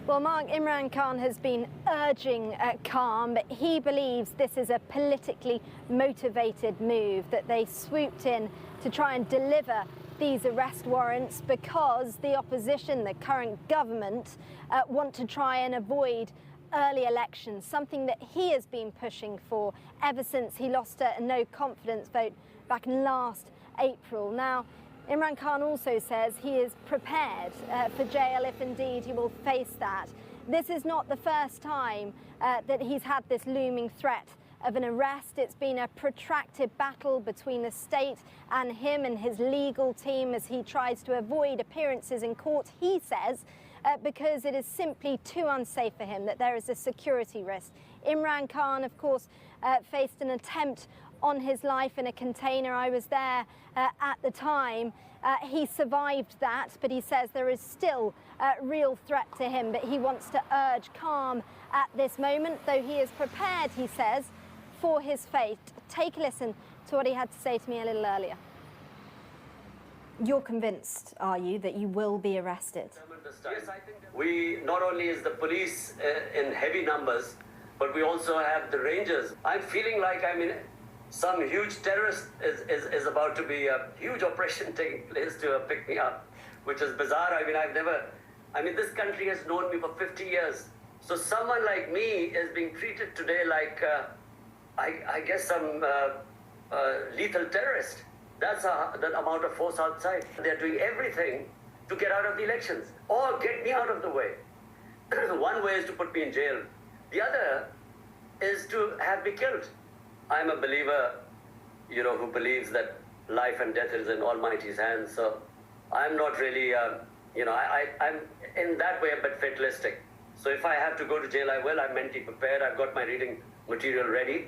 Well, Mark, Imran Khan has been urging calm, but he believes this is a politically motivated move, that they swooped in to try and deliver these arrest warrants because the opposition, the current government, want to try and avoid early elections, something that he has been pushing for ever since he lost a no confidence vote back in last April. Now, Imran Khan also says he is prepared for jail if indeed he will face that. This is not the first time that he's had this looming threat of an arrest. It's been a protracted battle between the state and him and his legal team as he tries to avoid appearances in court, he says, because it is simply too unsafe for him, that there is a security risk. Imran Khan, of course, faced an attempt on his life in a container. I was there at the time. He survived that, but he says there is still a real threat to him, but he wants to urge calm at this moment, though he is prepared, he says, for his fate. Take a listen to what he had to say to me a little earlier. You're convinced, are you, that you will be arrested? Yes, I think we, not only is the police in heavy numbers, but we also have the Rangers. I'm feeling like I'm in some huge terrorist is about to be a huge operation taking place to pick me up, which is bizarre. I mean, this country has known me for 50 years. So someone like me is being treated today like, I guess, some lethal terrorist. That's the amount of force outside. They're doing everything to get out of the elections or get me out of the way. One way is to put me in jail. The other is to have me killed. I'm a believer, who believes that life and death is in Almighty's hands. So I'm not really, I'm in that way a bit fatalistic. So if I have to go to jail, I will. I'm mentally prepared. I've got my reading material ready.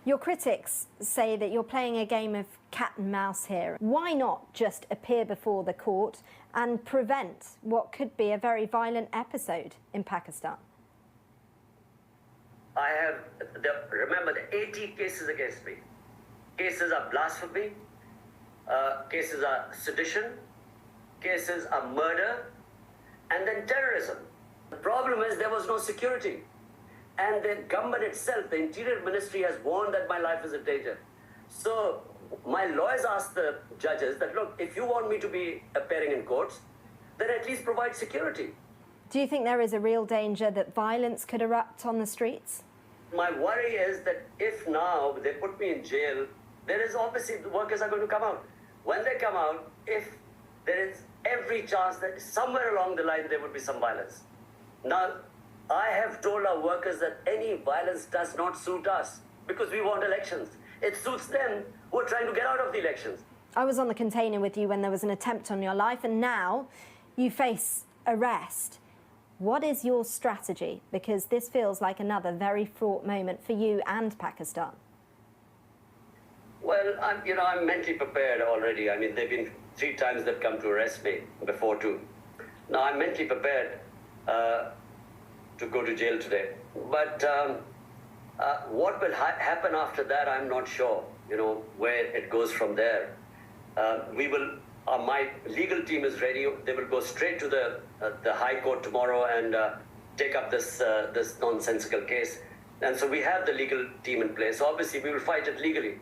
Your critics say that you're playing a game of cat and mouse here. Why not just appear before the court and prevent what could be a very violent episode in Pakistan? I have, remember, the 80 cases against me. Cases are blasphemy, cases are sedition, cases are murder, and then terrorism. The problem is there was no security. And the government itself, the Interior Ministry, has warned that my life is in danger. So my lawyers asked the judges that, look, if you want me to be appearing in courts, then at least provide security. Do you think there is a real danger that violence could erupt on the streets? My worry is that if now they put me in jail, there is obviously the workers are going to come out. When they come out, if there is every chance that somewhere along the line there would be some violence. Now, I have told our workers that any violence does not suit us because we want elections. It suits them who are trying to get out of the elections. I was on the container with you when there was an attempt on your life, and now you face arrest. What is your strategy? Because this feels like another very fraught moment for you and Pakistan. Well, I'm mentally prepared already. I mean, they've been 3 times they've come to arrest me before too. Now, I'm mentally prepared to go to jail today. But what will happen after that, I'm not sure, where it goes from there. My legal team is ready. They will go straight to the High Court tomorrow and take up this nonsensical case. And so we have the legal team in place. Obviously, we will fight it legally.